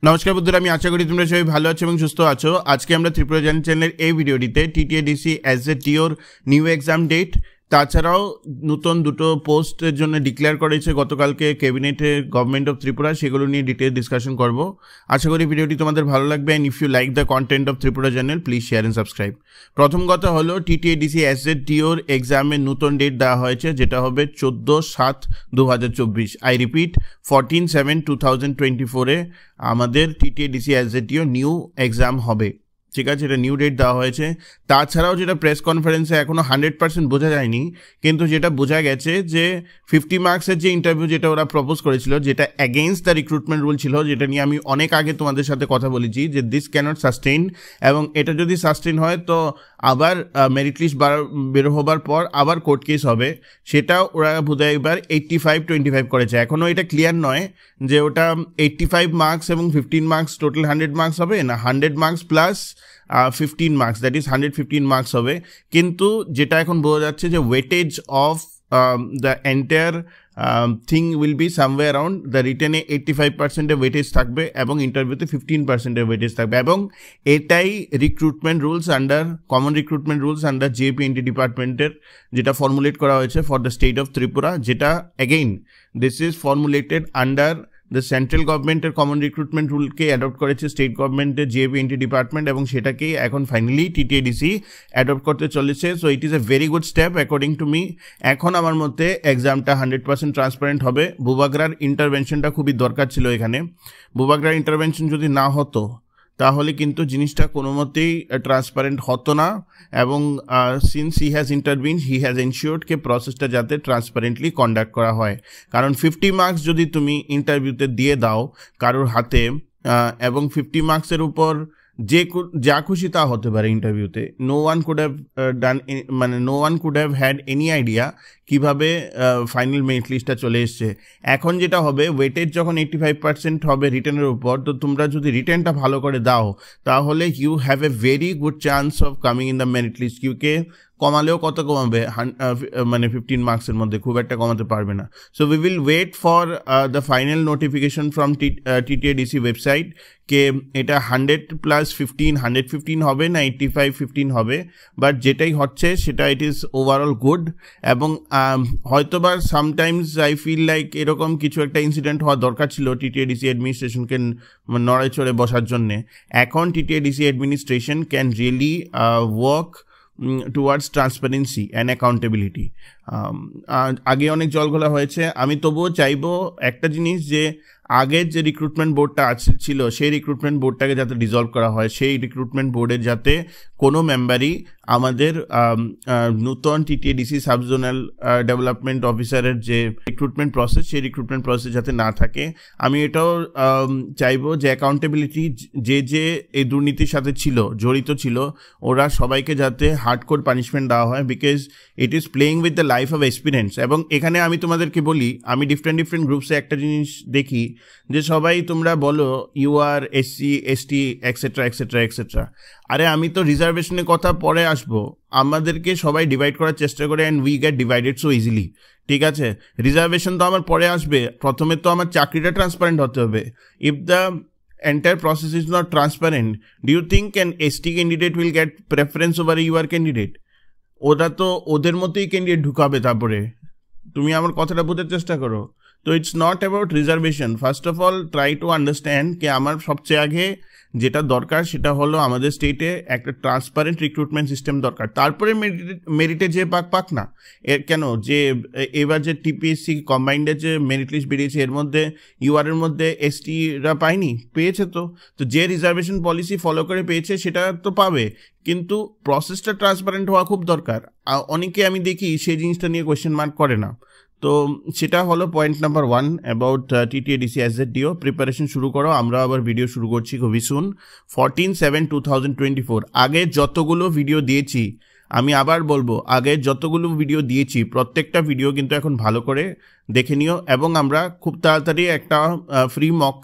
নমস্কার বন্ধুরা, আমি আশা করি তোমরা সবাই ভালো আছো এবং সুস্থ আছো। আজকে আমরা ত্রিপুরা জার্নি চ্যানেলের এই ভিডিওটিতে টিটিএডিসি এসজেটিওর নিউ এক্সাম ডেট, তাছাড়াও নতুন দুটো পোস্টের জন্য ডিক্লেয়ার করেছে গতকালকে ক্যাবিনেটে গভর্নমেন্ট অফ ত্রিপুরা, সেগুলো নিয়ে ডিটেল ডিসকাশন করব। আশা করি ভিডিওটি তোমাদের ভালো লাগবে। And if you like the content of Tripura journal, please share and subscribe. প্রথম কথা হলো, টিটিএডিসি এসজেটিওর এক্সামের নতুন ডেট দেওয়া হয়েছে, যেটা হবে 14/7/2024। আই রিপিট, 14/7/2024 আমাদের টিটিএডিসি এসজেটিও নিউ এক্সাম হবে। ঠিক আছে, এটা নিউ ডেট দেওয়া হয়েছে। তাছাড়াও যেটা প্রেস কনফারেন্সে এখনও 100% বোঝা যায়নি, কিন্তু যেটা বোঝা গেছে যে 50 মার্কসের যে ইন্টারভিউ যেটা ওরা প্রপোজ করেছিল, যেটা অ্যাগেইনস্ট দ্য রিক্রুটমেন্ট রুল ছিল, যেটা নিয়ে আমি অনেক আগে তোমাদের সাথে কথা বলেছি যে দিস ক্যানট সাস্টেইন, এবং এটা যদি সাস্টেইন হয় তো আবার মেরিট লিস্ট বের হবার পর আবার কোর্ট কেস হবে। সেটা ওরা বোধহয় এবার 85-25 করেছে। এখনও এটা ক্লিয়ার নয় যে ওটা 85 মার্কস এবং 15 মার্কস টোটাল 100 মার্কস হবে, না 100 marks plus 15 marks, that is 115 marks হবে। কিন্তু যেটা এখন বোঝা যাচ্ছে যে weightage of the entire thing will be someway around the রিটেনে 85% ওয়েটেজ থাকবে এবং ইন্টারভিউতে 15% ওয়েটেজ থাকবে, এবং এটাই recruitment rules under common recruitment rules under JPNT ডিপার্টমেন্টের যেটা ফর্মুলেট করা হয়েছে for the state of Tripura, যেটা again this is formulated under the central গভর্নমেন্টের কমন রিক্রুটমেন্ট রুলকে অ্যাডপ্ট করেছে স্টেট গভর্নমেন্টের জেপিএনটি ডিপার্টমেন্ট, এবং সেটাকেই এখন ফাইনালি টিটিএডিসি অ্যাডপ্ট করতে চলেছে। So it is a very good step according to me. এখন আমার মতে এক্সামটা 100% ট্রান্সপারেন্ট হবে। বুবাগ্রার ইন্টারভেনশনটা খুবই দরকার ছিল এখানে। বুবাগ্রার ইন্টারভেনশন যদি না হতো তাহলে কিন্তু জিনিসটা কোনো মতেই ট্রান্সপারেন্ট হতো না, এবং since he has intervene, he has ensured কে প্রসেসটা যাতে ট্রান্সপারেন্টলি কন্ডাক্ট করা হয়। কারণ 50 মার্কস যদি তুমি ইন্টারভিউতে দিয়ে দাও কারোর হাতে, এবং 50 মার্কসের উপর যা খুশি তা হতে পারে ইন্টারভিউতে, no one could have had any idea কীভাবে ফাইনাল মেরিট লিস্টটা চলে এসছে। এখন যেটা হবে, ওয়েটেজ যখন 85% হবে রিটেনের উপর, তো তোমরা যদি রিটেনটা ভালো করে দাও তাহলে you have a very good chance of coming in the merit list. কিউকে কমালেও কত কমাবে, 15 মার্কসের মধ্যে খুব একটা কমাতে পারবে না। So we will wait for the final notification from TTADC website কে এটা 100+15 115 হবে না 85-15 হবে, বাট যেটাই হচ্ছে সেটা ইট ইজ ওভারঅল গুড। এবং হয়তোবা সামটাইমস আই ফিল লাইক এরকম কিছু একটা ইনসিডেন্ট হওয়া দরকার ছিল টিটিএডিসি অ্যাডমিনিস্ট্রেশনকে নড়ে চড়ে বসার জন্যে। এখন TTADC administration can really work towards transparency and accountability. আগে অনেক জলঘোলা হয়েছে, আমি তবুও চাইবো একটা জিনিস, যে আগের যে রিক্রুটমেন্ট বোর্ডটা ছিল সেই রিক্রুটমেন্ট বোর্ডটাকে যাতে ডিজলভ করা হয়, সেই রিক্রুটমেন্ট বোর্ডের যাতে কোনো মেম্বারই আমাদের নূতন টিটিএডিসি সাবজোনাল ডেভেলপমেন্ট অফিসারের যে রিক্রুটমেন্ট প্রসেস, সেই রিক্রুটমেন্ট প্রসেস যাতে না থাকে। আমি এটাও চাইবো যে অ্যাকাউন্টেবিলিটি যে এই দুর্নীতির সাথে জড়িত ছিল, ওরা সবাইকে যাতে হার্ডকোর পানিশমেন্ট দেওয়া হয়, because it is playing with the life of experience. এবং এখানে আমি তোমাদেরকে বলি, আমি ডিফারেন্ট গ্রুপসে একটা জিনিস দেখি যে সবাই তোমরা বলো U R SC ST etcetera etcetera etcetera. আরে আমি তো রিজার্ভেশনের কথা পরে আসবো, আমাদেরকে সবাই ডিভাইড করার চেষ্টা করে and we get divided so easily. ঠিক আছে, রিজার্ভেশন তো আমার পরে আসবে, প্রথমে তো আমার চাকরিটা ট্রান্সপারেন্ট হতে হবে। If the entire process is not transparent, do you think an ST candidate will get preference over a UR candidate? ওরা তো ওদের মতোই ক্যান্ডিডেট ঢুকাবে। তারপরে তুমি আমার কথাটা বোঝার চেষ্টা করো। তো it's not about reservation. First of all try to understand কে আমার সবচেয়ে আগে যেটা দরকার সেটা হলো আমাদের স্টেটে একটা ট্রান্সপারেন্ট রিক্রুটমেন্ট সিস্টেম দরকার। তারপরে মেরিটে যে পাক না, এর কেন যে এবার যে টিপিএসসি কম্বাইন্ডের যে মেরিট লিস্ট বেরিয়েছে, এর মধ্যে ইউআরের মধ্যে এসটিরা পায়নি, পেয়েছে। তো যে রিজার্ভেশন পলিসি ফলো করে পেয়েছে সেটা তো পাবে, কিন্তু প্রসেসটা ট্রান্সপারেন্ট হওয়া খুব দরকার। অনেকে আমি দেখি সেই জিনিসটা নিয়ে কোয়েশ্চেন মার্ক করে না। তো সেটা হলো point number 1 about TTADC SJTO. Preparation শুরু করো, আমরা আবার ভিডিও শুরু করছি খুবই সুন, 14/7/2024। আগে যতগুলো ভিডিও দিয়েছি, আমি আবার বলবো, আগে যতগুলো ভিডিও দিয়েছি প্রত্যেকটা ভিডিও কিন্তু এখন ভালো করে দেখে নিও, এবং আমরা খুব তাড়াতাড়ি একটা ফ্রি মক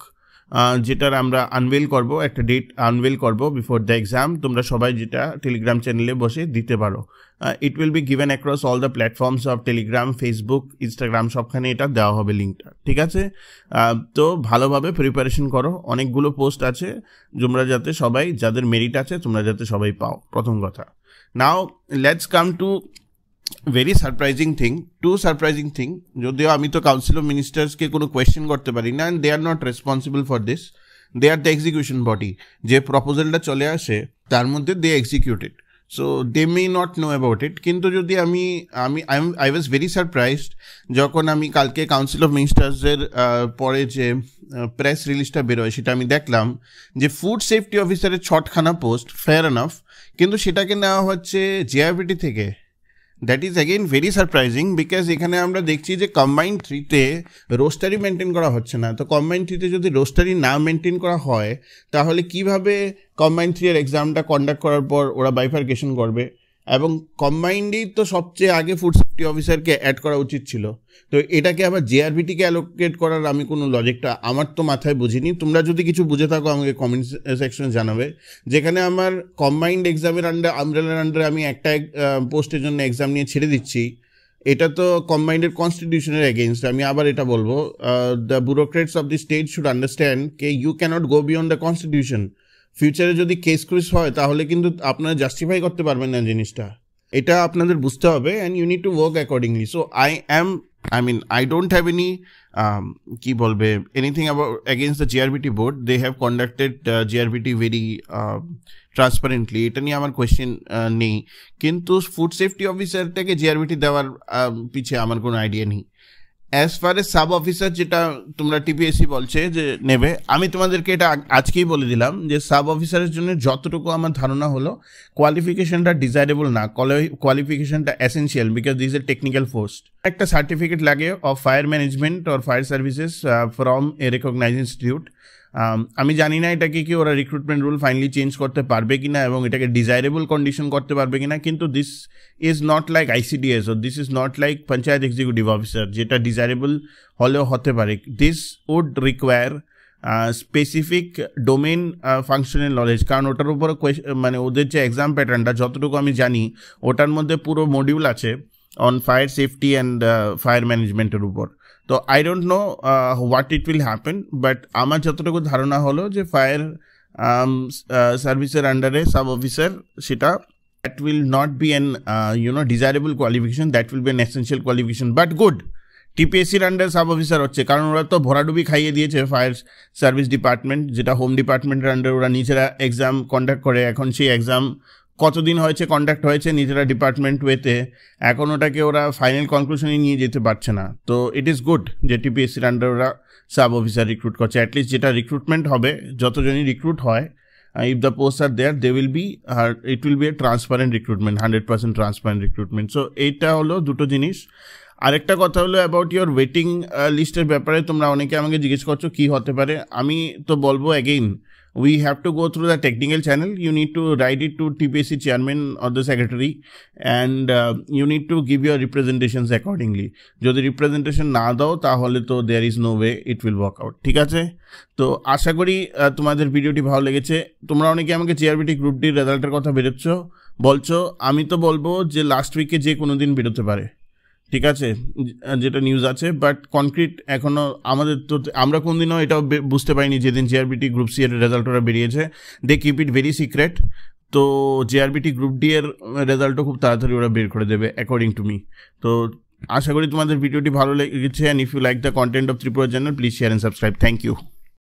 যেটার আমরা আনভেল করব, একটা ডেট আনভেল করব বিফোর দ্য এক্সাম। তোমরা সবাই যেটা টেলিগ্রাম চ্যানেলে বসে দিতে পারো। It will be given across all the platforms of Telegram, Facebook, Instagram, সবখানে এটা দেওয়া হবে লিঙ্কটা, ঠিক আছে? তো ভালোভাবে প্রিপারেশন করো, অনেকগুলো পোস্ট আছে, তোমরা যাতে সবাই, যাদের মেরিট আছে তোমরা যাতে সবাই পাও, প্রথম কথা। Now let's come to very surprising thing, surprising thing, যদিও আমি তো কাউন্সিল অফ মিনিস্টার্সকে কোনো কোয়েশ্চেন করতে পারি না, and they are not responsible for this, they are the execution body. যে প্রপোজালটা চলে আসে তার মধ্যে they execute it, so they may not know about it. কিন্তু যদি আই ওয়াজ ভেরি সারপ্রাইজড যখন আমি কালকে কাউন্সিল অফ মিনিস্টার্সের পরে যে প্রেস রিলিজটা বেরোয় সেটা আমি দেখলাম যে ফুড সেফটি অফিসারের 6খানা পোস্ট, ফেয়ার এনাফ, কিন্তু সেটাকে নেওয়া হচ্ছে জিআরবিটি থেকে। That is again very surprising, because এখানে আমরা দেখছি যে কম্বাইন্ড 3-তে রোস্টারি মেনটেন করা হচ্ছে না। তো কম্বাইন্ড 3-তে যদি রোস্টারি না মেনটেন করা হয় তাহলে কিভাবে কম্বাইন্ড 3-এর এক্সামটা কন্ডাক্ট করার পর ওরা বাইফার্কেশন করবে? এবং কম্বাইন্ডেই তো সবচেয়ে আগে ফুড সেফটি অফিসারকে অ্যাড করা উচিত ছিল, তো এটাকে আবার জেআরবিটিকে অ্যালোকেট করার আমি কোনো লজিকটা আমার তো মাথায় বুঝিনি। তোমরা যদি কিছু বুঝে থাকো আমাকে কমেন্ট সেকশনে জানাবে। যেখানে আমার কম্বাইন্ড এক্সামের আমব্রেলার আন্ডারে আমি একটা পোস্টের জন্য এক্সাম নিয়ে ছেড়ে দিচ্ছি, এটা তো কম্বাইন্ডের কনস্টিটিউশনের এগেইনস্ট। আমি আবার এটা বলবো, the bureaucrats of the state should understand কে you can't go beyond the constitution. ফিউচারে যদি কেস ক্রুইজ হয় তাহলে কিন্তু আপনারা জাস্টিফাই করতে পারবেন না জিনিসটা, এটা আপনাদের বুঝতে হবে, and you need to work accordingly. So I don't have any কি বলবে anything about against the GRBT board. They have conducted GRBT very transparently, এটা নিয়ে আমার কোয়েশ্চেন নেই। কিন্তু ফুড সেফটি অফিসারটাকে জিআরবিটি দেওয়ার পিছিয়ে আমার কোনো আইডিয়া নেই। As far age sub officer, যেটা তোমরা টিপিএসসি বলছে যে নেবে, আমি তোমাদেরকে এটা আজকেই বলে দিলাম যে সাব অফিসারের জন্য যতটুকু আমার ধারণা হলো কোয়ালিফিকেশনটা ডিজায়ারেবল না, কোয়ালিফিকেশনটা essential, because this a technical post. একটা সার্টিফিকেট লাগে of fire management or fire services from a recognised institute. আমি জানি না এটাকে কি ওরা রিক্রুটমেন্ট রুল ফাইনালি চেঞ্জ করতে পারবে কিনা এবং এটাকে ডিজায়ারেবল কন্ডিশন করতে পারবে কিনা, কিন্তু this is not like ICDS ও this is not like panchayat executive officer যেটা ডিজায়ারেবল হলেও হতে পারে। This would require specific domain functional knowledge, কারণ ওটার উপর মানে ওদের যে এক্সাম প্যাটার্নটা যতটুকু আমি জানি ওটার মধ্যে পুরো মডিউল আছে on fire safety and fire ম্যানেজমেন্টের উপর। তো I don't know what it will happen, but আমার যতটুকু ধারণা হলো যে ফায়ার সার্ভিসের আন্ডারে সাব অফিসার, সেটা that will not be an desirable qualification, that will be an essential qualification. But good, টিপিএসসির আন্ডারে সাব অফিসার হচ্ছে, কারণ ওরা তো ভরাডুবি খাইয়ে দিয়েছে ফায়ার সার্ভিস ডিপার্টমেন্ট, যেটা হোম ডিপার্টমেন্টের আন্ডারে ওরা নিজেরা এক্সাম কন্ডাক্ট করে। এখন সেই এক্সাম কতদিন হয়েছে কন্ডাক্ট হয়েছে নিজেরা ডিপার্টমেন্ট ওয়েতে, এখন ওটাকে ওরা ফাইনাল কনক্লুশনে নিয়ে যেতে পারছে না। তো ইট ইজ গুড যে টিপিএসসির আন্ডার ওরা সাব অফিসার রিক্রুট করছে। অ্যাটলিস্ট যেটা রিক্রুটমেন্ট হবে, যতজনই রিক্রুট হয়, if the posts are there, they will be it will be a transparent recruitment, 100% transparent recruitment. So এইটা হলো দুটো জিনিস। আরেকটা কথা হলো অ্যাবাউট ইয়োর ওয়েটিং লিস্টের ব্যাপারে, তোমরা অনেকে আমাকে জিজ্ঞেস করছো কী হতে পারে। আমি তো বলবো again, we have to go through the technical channel. You need to write it to TPSC chairman or the secretary, and you need to give your representations accordingly. যদি রিপ্রেজেন্টেশন না দাও তাহলে তো there is no way it will work out, ঠিক আছে? তো আশা করি তোমাদের ভিডিওটি ভালো লেগেছে। তোমরা অনেকে আমাকে জিআরবিটি গ্রুপ ডির রেজাল্টের কথা বলছো, আমি তো বলবো যে লাস্ট উইকে যে কোনো দিন বেরোতে পারে, ঠিক আছে, যেটা নিউজ আছে। বাট কনক্রিট এখনও আমাদের তো, আমরা কোনদিনও এটাও বুঝতে পারিনি যেদিন জিআরবিটি গ্রুপ সি এর রেজাল্ট ওরা বেরিয়েছে। They keep it very secret. তো জিআরবিটি গ্রুপ ডি এর রেজাল্টও খুব তাড়াতাড়ি ওরা বের করে দেবে অ্যাকর্ডিং টু মি। তো আশা করি তোমাদের ভিডিওটি ভালো লেগেছে, and if you like the content of Tripura channel, please share and subscribe. Thank you.